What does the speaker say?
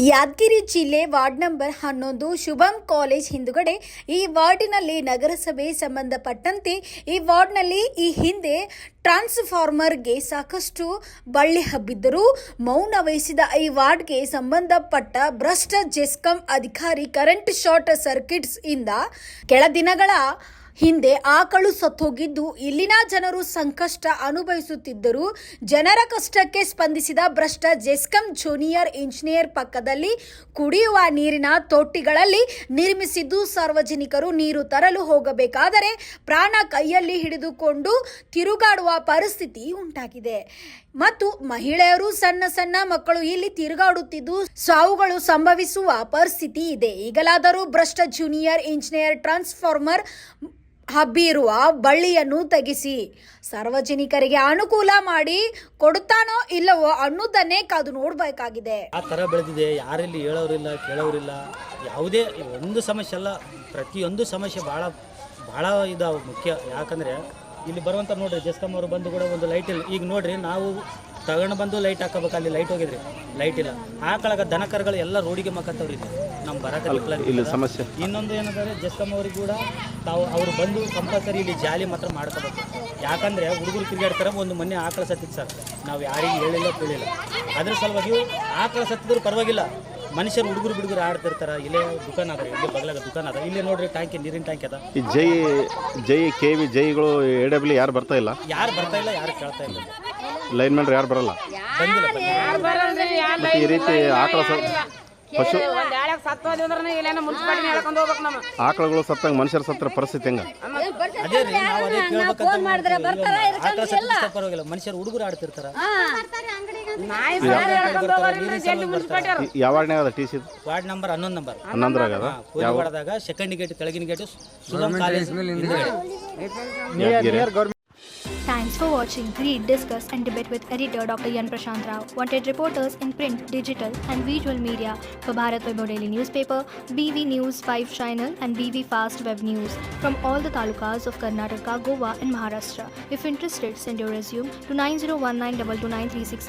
ಯಾದಗಿರಿ ಜಿಲ್ಲೆ ward number 11 ಶುಭಂ college ಹಿಂದುಗಡೆ ಈ ವಾರ್ಡಿನಲ್ಲಿ ನಗರಸಭೆ ಸಂಬಂಧಪಟ್ಟಂತೆ ಈ ವಾರ್ಡ್ನಲ್ಲಿ ಈ ಹಿಂದೆ ಟ್ರಾನ್ಸ್ಫಾರ್ಮರ್ಗೆ ಸಾಕಷ್ಟು ಬಳ್ಳಿ ಹಬ್ಬಿದ್ದರೂ ಮೌನ ವಹಿಸಿದ ಈ ವಾರ್ಡ್ಗೆ ಸಂಬಂಧಪಟ್ಟ ಭ್ರಷ್ಟ ಜೆಸ್ಕಾಂ ಅಧಿಕಾರಿ ಕರೆಂಟ್ ಶಾರ್ಟ್ ಸರ್ಕ್ಯೂಟ್ಸ್ ಇಂದ ಕೆಲ ದಿನಗಳ ಹಿಂದೆ ಆಕಳು ಸತ್ತೋಗಿದ್ದು ಇಲ್ಲಿನ ಜನರು ಸಂಕಷ್ಟ ಅನುಭವಿಸುತ್ತಿದ್ದರು. ಜನರ ಕಷ್ಟಕ್ಕೆ ಸ್ಪಂದಿಸಿದ ಭ್ರಷ್ಟ ಜೆಸ್ಕಾಂ ಜೂನಿಯರ್ ಇಂಜಿನಿಯರ್ ಪಕ್ಕದಲ್ಲಿ ಕುಡಿಯುವ ನೀರಿನ ತೊಟ್ಟಿಗಳಲ್ಲಿ ನಿರ್ಮಿಸಿದ್ದು ಸಾರ್ವಜನಿಕರು ನೀರು ತರಲು ಹೋಗಬೇಕಾದರೆ ಪ್ರಾಣ ಕೈಯಲ್ಲಿ ಹಿಡಿದುಕೊಂಡು ತಿರುಗಾಡುವ ಪರಿಸ್ಥಿತಿ ಉಂಟಾಗಿದೆ ಮತ್ತು ಮಹಿಳೆಯರು ಸಣ್ಣ ಮಕ್ಕಳು ಇಲ್ಲಿ ತಿರುಗಾಡುತ್ತಿದ್ದು ಸಾವುಗಳು ಸಂಭವಿಸುವ ಪರಿಸ್ಥಿತಿ ಇದೆ. ಈಗಲಾದರೂ ಭ್ರಷ್ಟ ಜೂನಿಯರ್ ಇಂಜಿನಿಯರ್ ಟ್ರಾನ್ಸ್ಫಾರ್ಮರ್ ಹಬ್ಬಿರುವ ಬಳ್ಳಿಯನ್ನು ತೆಗೆಸಿ ಸಾರ್ವಜನಿಕರಿಗೆ ಅನುಕೂಲ ಮಾಡಿ ಕೊಡುತ್ತಾನೋ ಇಲ್ಲವೋ ಅನ್ನೋದನ್ನೇ ಕಾದು ನೋಡಬೇಕಾಗಿದೆ. ಆ ಥರ ಬೆಳೆದಿದೆ. ಯಾರಲ್ಲಿ ಹೇಳೋರಿಲ್ಲ ಕೇಳೋರಿಲ್ಲ. ಯಾವುದೇ ಒಂದು ಸಮಸ್ಯೆ ಅಲ್ಲ, ಪ್ರತಿಯೊಂದು ಸಮಸ್ಯೆ ಭಾಳ ಇದಾವೆ ಮುಖ್ಯ. ಯಾಕಂದರೆ ಇಲ್ಲಿ ಬರುವಂಥ ನೋಡ್ರಿ ಜೆಸ್ಕಾಂ ಅವರು ಬಂದು ಕೂಡ ಒಂದು ಲೈಟ್ ಇಲ್ಲ. ಈಗ ನೋಡ್ರಿ ನಾವು ತಗೊಂಡು ಬಂದು ಲೈಟ್ ಹಾಕೋಬೇಕು, ಅಲ್ಲಿ ಲೈಟ್ ಹೋಗಿದ್ರಿ, ಲೈಟ್ ಇಲ್ಲ. ಆಕಳಾಗ ದನಕರುಗಳು ಎಲ್ಲ ರೋಡಿಗೆ ಮಕ್ಕತ್ತವ್ರು ಇದೆ. ನಮ್ಮ ಬರಕ್ಕೆ ಸಮಸ್ಯೆ. ಇನ್ನೊಂದು ಏನಂದರೆ ಜೆಸ್ಕಾಂ ಅವ್ರಿಗೆ ಕೂಡ ಅವರು ಬಂದು ಕಂಪಲ್ಸರಿ ಇಲ್ಲಿ ಜಾಲಿ ಮಾತ್ರ ಮಾಡ್ಕೋಬೇಕು. ಯಾಕಂದರೆ ಹುಡುಗರು ತಿರುಗಾಡ್ತಾರೆ. ಒಂದು ಮೊನ್ನೆ ಆಕಳ ಸತ್ತಿತ್ತು ಸರ್, ನಾವು ಯಾರಿಗೆ ಹೇಳಿಲ್ಲ ಕೇಳಿಲ್ಲ. ಅದ್ರ ಸಲುವಾಗಿ ಆಕಳ ಸತ್ತಿದ್ರು ಪರವಾಗಿಲ್ಲ, ಮನುಷ್ಯರು ಹುಡುಗರು ಆಡ್ತಿರ್ತಾರೆ. ಇಲ್ಲೇ ದುಕಾನ್ ಅದ, ಇಲ್ಲೇ ಬಗಲಾಗ ದುಕಾನ್ ಅದ, ಇಲ್ಲೇ ನೋಡ್ರಿ ಟ್ಯಾಂಕಿ, ನೀರಿನ ಟ್ಯಾಂಕ್ ಅದ. ಈ ಜೈ KV ಜೈಗಳು AW ಯಾರು ಬರ್ತಾ ಇಲ್ಲ, ಯಾರು ಕೇಳ್ತಾ ಇಲ್ಲ. ಲೈನ್ ಮ್ಯಾನ್ ಯಾರು ಬರಲ್ಲ, ಬಂದಿಲ್ಲ. ಈ ರೀತಿ ಆಕಳ ಪಶು ಆಕಳಗಳು ಸತ್ತಂಗ ಮನುಷ್ಯರ ಸತ್ರ ಪರಿಸ್ಥಿತಿ ಹೆಂಗ? ಅದೇ ರೀ, ನಾವು ಅದೇ ಕೇಳ್ಬೇಕಂತ ಪರವಾಗಿಲ್ಲ. ಮನುಷ್ಯರು ಹುಡುಗರು ಆಡ್ತಿರ್ತಾರ. ಯಾವ ವಾರ್ಡ್ನಾಗ ಅದ TC? ವಾರ್ಡ್ ನಂಬರ್ 11 11 ಆಗದ. ಯಾವ ವಾರ್ಡ್ದಾಗ ಸೆಕೆಂಡ್ ಗೇಟ್ ಕೆಳಗಿನ gate Shubham college. Thanks for watching. Read, discuss and debate with editor Dr. Yan Prashant Rao. Wanted reporters in print, digital and visual media for Bharat Vaibhav Daily Newspaper, BV News 5 Channel and BV Fast Web News from all the talukas of Karnataka, Goa and Maharashtra. If interested, send your resume to 9019229369.